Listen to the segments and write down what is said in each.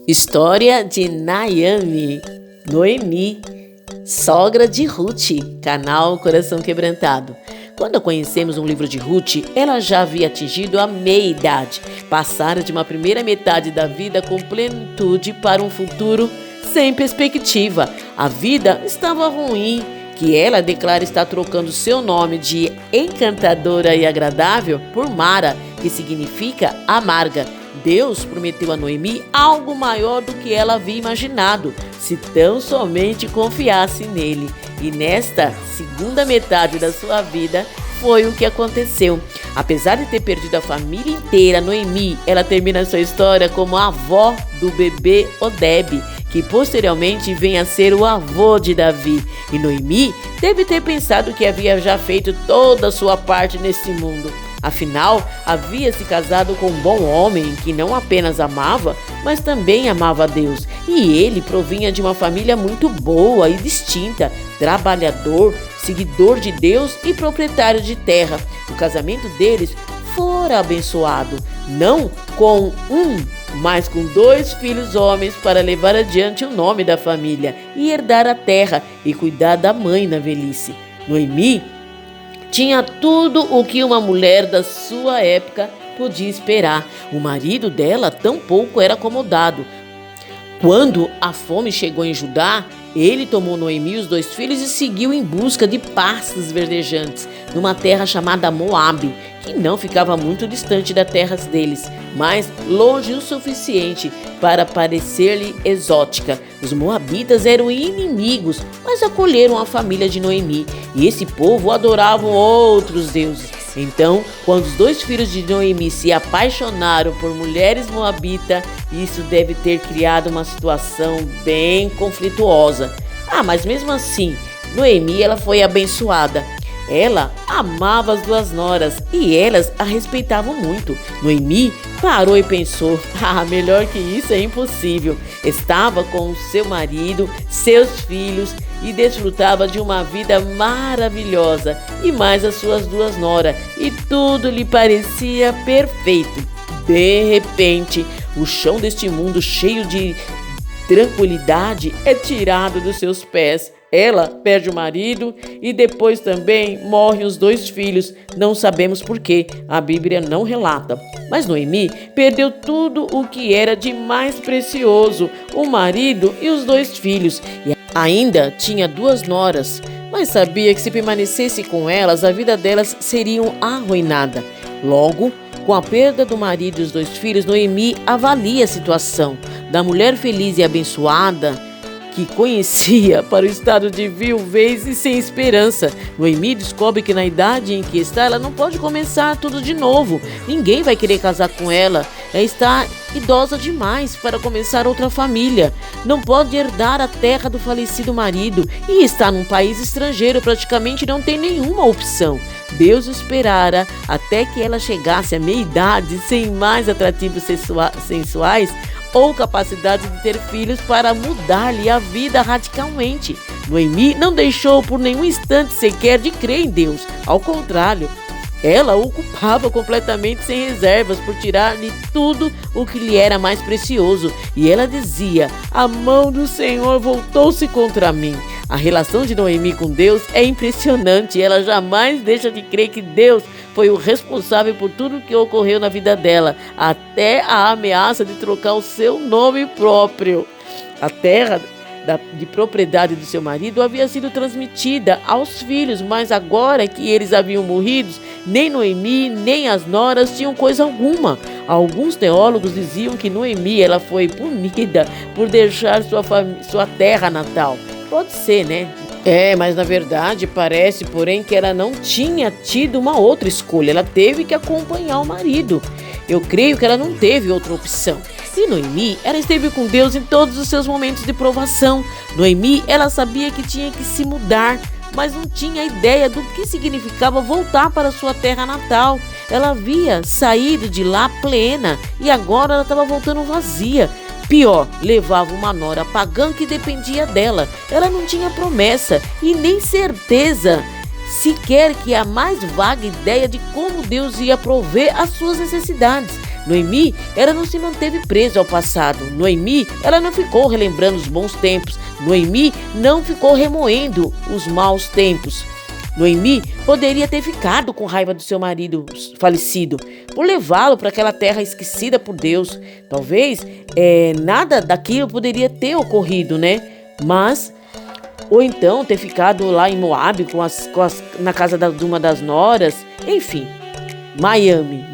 História de Naomi, Noemi, sogra de Ruth, canal Coração Quebrantado. Quando conhecemos um livro de Ruth, ela já havia atingido a meia-idade, passara de uma primeira metade da vida com plenitude para um futuro sem perspectiva. A vida estava ruim, que ela declara estar trocando seu nome de encantadora e agradável por Mara, que significa amarga. Deus prometeu a Noemi algo maior do que ela havia imaginado, se tão somente confiasse nele. E nesta segunda metade da sua vida foi o que aconteceu. Apesar de ter perdido a família inteira, Noemi, ela termina sua história como a avó do bebê Oded, que posteriormente vem a ser o avô de Davi. E Noemi deve ter pensado que havia já feito toda a sua parte nesse mundo. Afinal, havia se casado com um bom homem que não apenas amava, mas também amava a Deus. E ele provinha de uma família muito boa e distinta, trabalhador, seguidor de Deus e proprietário de terra. O casamento deles fora abençoado, não com um, mas com 2 filhos homens para levar adiante o nome da família e herdar a terra e cuidar da mãe na velhice. Noemi tinha tudo o que uma mulher da sua época podia esperar. O marido dela tampouco era acomodado. Quando a fome chegou em Judá, ele tomou Noemi e os 2 filhos e seguiu em busca de pastos verdejantes, numa terra chamada Moabe, que não ficava muito distante das terras deles, mas longe o suficiente para parecer-lhe exótica. Os moabitas eram inimigos, mas acolheram a família de Noemi, e esse povo adorava outros deuses. Então, quando os 2 filhos de Noemi se apaixonaram por mulheres moabitas, isso deve ter criado uma situação bem conflituosa. Mas mesmo assim, Noemi ela foi abençoada. Ela amava as 2 noras e elas a respeitavam muito. Noemi parou e pensou: melhor que isso é impossível. Estava com seu marido, seus filhos e desfrutava de uma vida maravilhosa, e mais as suas 2 noras, e tudo lhe parecia perfeito. De repente, o chão deste mundo cheio de tranquilidade é tirado dos seus pés. Ela perde o marido e depois também morrem os 2 filhos. Não sabemos por quê, a Bíblia não relata. Mas Noemi perdeu tudo o que era de mais precioso, o marido e os 2 filhos. E ainda tinha 2 noras, mas sabia que se permanecesse com elas, a vida delas seria arruinada. Logo, com a perda do marido e os 2 filhos, Noemi avalia a situação da mulher feliz e abençoada que conhecia para o estado de viuvez e sem esperança. Noemi descobre que na idade em que está, ela não pode começar tudo de novo. Ninguém vai querer casar com ela. Ela está idosa demais para começar outra família. Não pode herdar a terra do falecido marido e está num país estrangeiro, praticamente não tem nenhuma opção. Deus esperara até que ela chegasse à meia-idade sem mais atrativos sensuais ou capacidade de ter filhos para mudar-lhe a vida radicalmente. Noemi não deixou por nenhum instante sequer de crer em Deus. Ao contrário, ela o culpava completamente sem reservas por tirar-lhe tudo o que lhe era mais precioso. E ela dizia: a mão do Senhor voltou-se contra mim. A relação de Noemi com Deus é impressionante. Ela jamais deixa de crer que Deus foi o responsável por tudo que ocorreu na vida dela, até a ameaça de trocar o seu nome próprio. A terra de propriedade do seu marido havia sido transmitida aos filhos, mas agora que eles haviam morrido, nem Noemi nem as noras tinham coisa alguma. Alguns teólogos diziam que Noemi ela foi punida por deixar sua terra natal. Pode ser, né? Mas na verdade parece, porém, que ela não tinha tido uma outra escolha. Ela teve que acompanhar o marido. Eu creio que ela não teve outra opção. E Noemi, ela esteve com Deus em todos os seus momentos de provação. Noemi, ela sabia que tinha que se mudar, mas não tinha ideia do que significava voltar para sua terra natal. Ela havia saído de lá plena e agora ela estava voltando vazia. Pior, levava uma nora pagã que dependia dela. Ela não tinha promessa e nem certeza sequer que a mais vaga ideia de como Deus ia prover as suas necessidades. Noemi, ela não se manteve presa ao passado. Noemi, ela não ficou relembrando os bons tempos. Noemi não ficou remoendo os maus tempos. Noemi poderia ter ficado com raiva do seu marido falecido por levá-lo para aquela terra esquecida por Deus. Talvez nada daquilo poderia ter ocorrido, né? Ou então ter ficado lá em Moabe na casa de uma das noras. Enfim,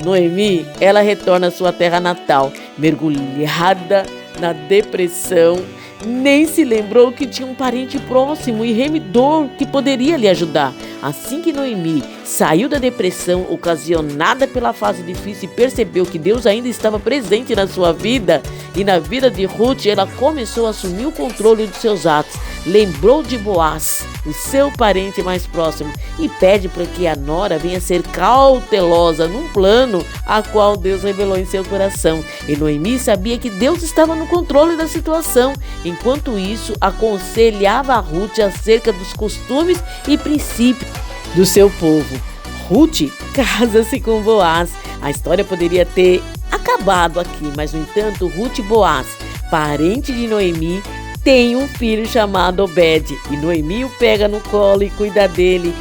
Noemi, ela retorna à sua terra natal, mergulhada na depressão. Nem se lembrou que tinha um parente próximo e remidor que poderia lhe ajudar. Assim que Noemi saiu da depressão ocasionada pela fase difícil e percebeu que Deus ainda estava presente na sua vida e na vida de Ruth, ela começou a assumir o controle dos seus atos. Lembrou de Boaz, o seu parente mais próximo, e pede para que a nora venha ser cautelosa num plano a qual Deus revelou em seu coração. E Noemi sabia que Deus estava no controle da situação. Enquanto isso, aconselhava a Ruth acerca dos costumes e princípios do seu povo. Ruth casa-se com Boaz. A história poderia ter acabado aqui, mas no entanto, Ruth e Boaz, parente de Noemi, tem um filho chamado Obed, e Noemi o pega no colo e cuida dele,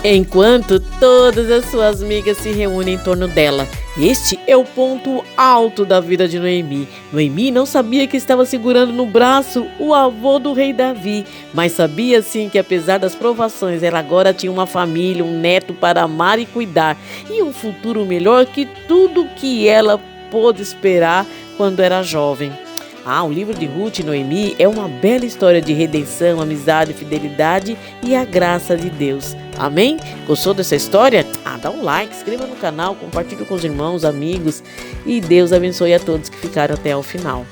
enquanto todas as suas amigas se reúnem em torno dela. Este é o ponto alto da vida de Noemi. Noemi não sabia que estava segurando no braço o avô do rei Davi, mas sabia sim que apesar das provações, ela agora tinha uma família, um neto para amar e cuidar, e um futuro melhor que tudo que ela pôde esperar quando era jovem. O livro de Ruth e Noemi é uma bela história de redenção, amizade, fidelidade e a graça de Deus. Amém? Gostou dessa história? Dá um like, inscreva no canal, compartilhe com os irmãos, amigos, e Deus abençoe a todos que ficaram até o final.